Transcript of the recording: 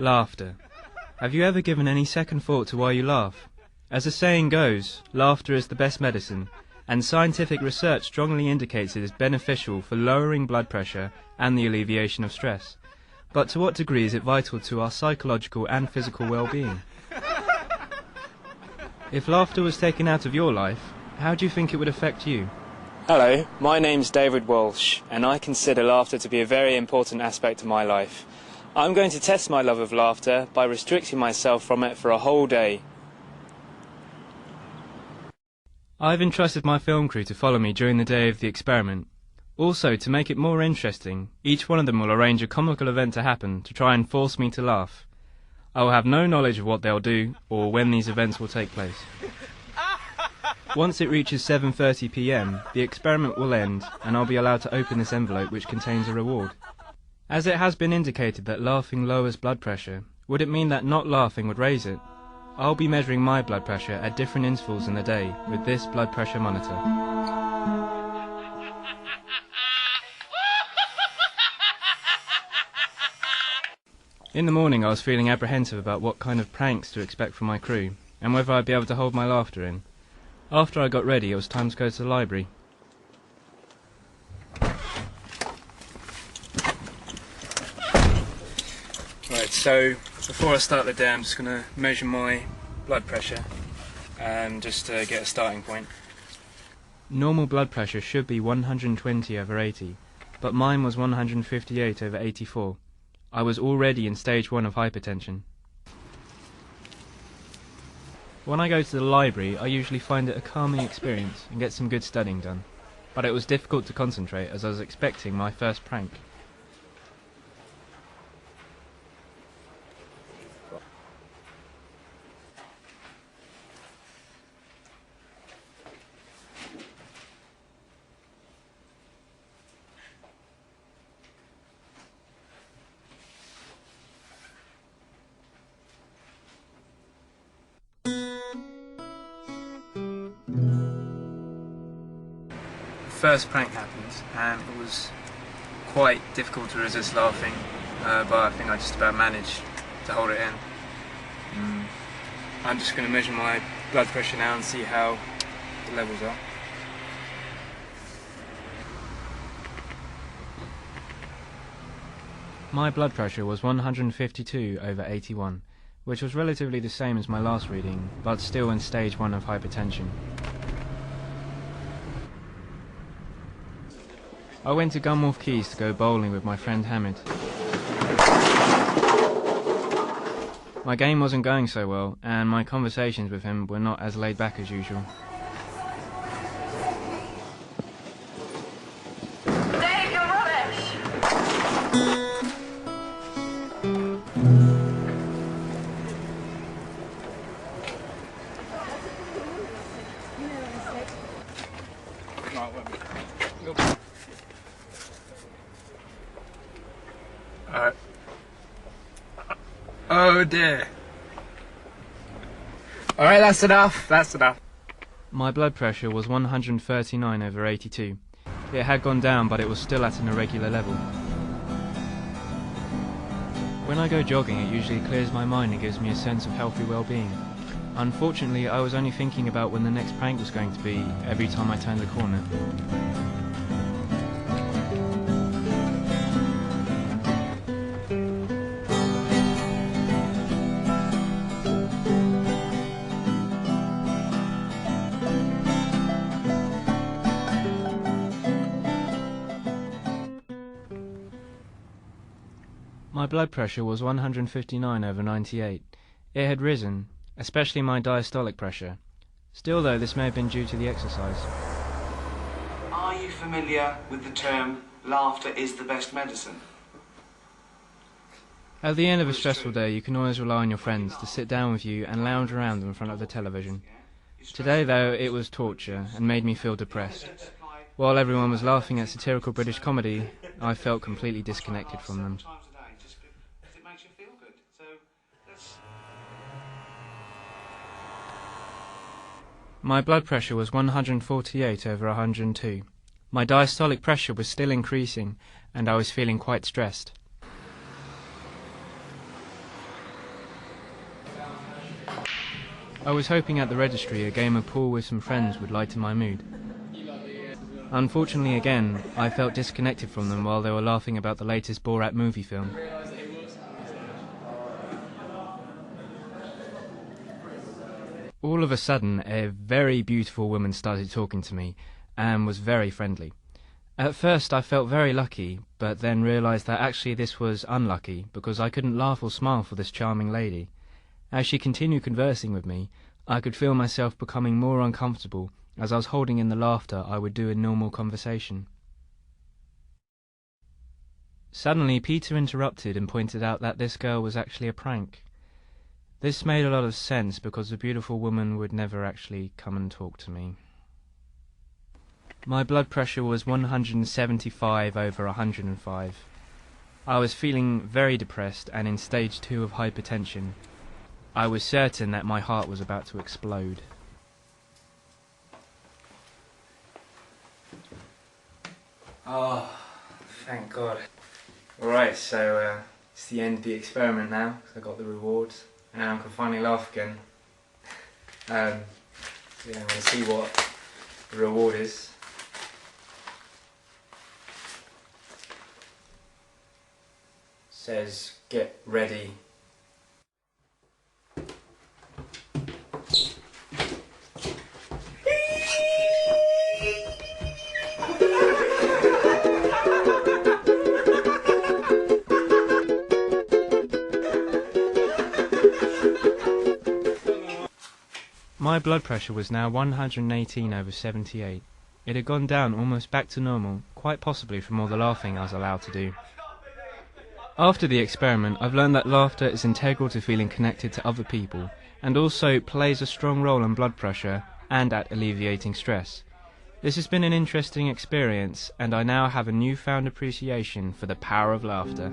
Laughter. Have you ever given any second thought to why you laugh? As the saying goes, laughter is the best medicine, and scientific research strongly indicates it is beneficial for lowering blood pressure and the alleviation of stress. But to what degree is it vital to our psychological and physical well-being? If laughter was taken out of your life, how do you think it would affect you? Hello, my name's David Walsh, and I consider laughter to be a very important aspect of my life. I'm going to test my love of laughter by restricting myself from it for a whole day. I've entrusted my film crew to follow me during the day of the experiment. Also, to make it more interesting, each one of them will arrange a comical event to happen to try and force me to laugh. I will have no knowledge of what they'll do or when these events will take place. Once it reaches 7:30 p.m, the experiment will end and I'll be allowed to open this envelope which contains a reward. As it has been indicated that laughing lowers blood pressure, would it mean that not laughing would raise it? I'll be measuring my blood pressure at different intervals in the day with this blood pressure monitor. In the morning I was feeling apprehensive about what kind of pranks to expect from my crew, and whether I'd be able to hold my laughter in. After I got ready, it was time to go to the library. Right, so before I start the day, I'm just going to measure my blood pressure, just to get a starting point. Normal blood pressure should be 120/80, but mine was 158/84. I was already in stage 1 of hypertension. When I go to the library, I usually find it a calming experience and get some good studying done. But it was difficult to concentrate as I was expecting my first prank. First prank happened and it was quite difficult to resist laughing, but I think I just about managed to hold it in. I'm just going to measure my blood pressure now and see how the levels are. My blood pressure was 152/81, which was relatively the same as my last reading, but still in stage 1 of hypertension. I went to Gunwharf Quays to go bowling with my friend Hamid. My game wasn't going so well, and my conversations with him were not as laid back as usual. Dave, you're rubbish! Alright. Oh dear. Alright, that's enough, that's enough. My blood pressure was 139/82. It had gone down, but it was still at an irregular level. When I go jogging, it usually clears my mind and gives me a sense of healthy well-being. Unfortunately, I was only thinking about when the next prank was going to be every time I turned the corner. My blood pressure was 159/98. It had risen, especially my diastolic pressure. Still though, this may have been due to the exercise. Are you familiar with the term, laughter is the best medicine? At the end of a stressful day, you can always rely on your friends to sit down with you and lounge around in front of the television. Today though, it was torture and made me feel depressed. While everyone was laughing at satirical British comedy, I felt completely disconnected from them. My blood pressure was 148/102. My diastolic pressure was still increasing, and I was feeling quite stressed. I was hoping at the registry a game of pool with some friends would lighten my mood. Unfortunately again, I felt disconnected from them while they were laughing about the latest Borat movie film. All of a sudden, a very beautiful woman started talking to me and was very friendly. At first I felt very lucky, but then realised that actually this was unlucky because I couldn't laugh or smile for this charming lady. As she continued conversing with me, I could feel myself becoming more uncomfortable as I was holding in the laughter I would do in normal conversation. Suddenly Peter interrupted and pointed out that this girl was actually a prank. This made a lot of sense because the beautiful woman would never actually come and talk to me. My blood pressure was 175/105. I was feeling very depressed and in stage 2 of hypertension. I was certain that my heart was about to explode. Oh, thank God. Alright, so it's the end of the experiment now. I got the rewards. Now I can finally laugh again. I'm going to see what the reward is. Says, get ready. My blood pressure was now 118/78. It had gone down almost back to normal, quite possibly from all the laughing I was allowed to do. After the experiment, I've learned that laughter is integral to feeling connected to other people, and also plays a strong role in blood pressure and at alleviating stress. This has been an interesting experience, and I now have a newfound appreciation for the power of laughter.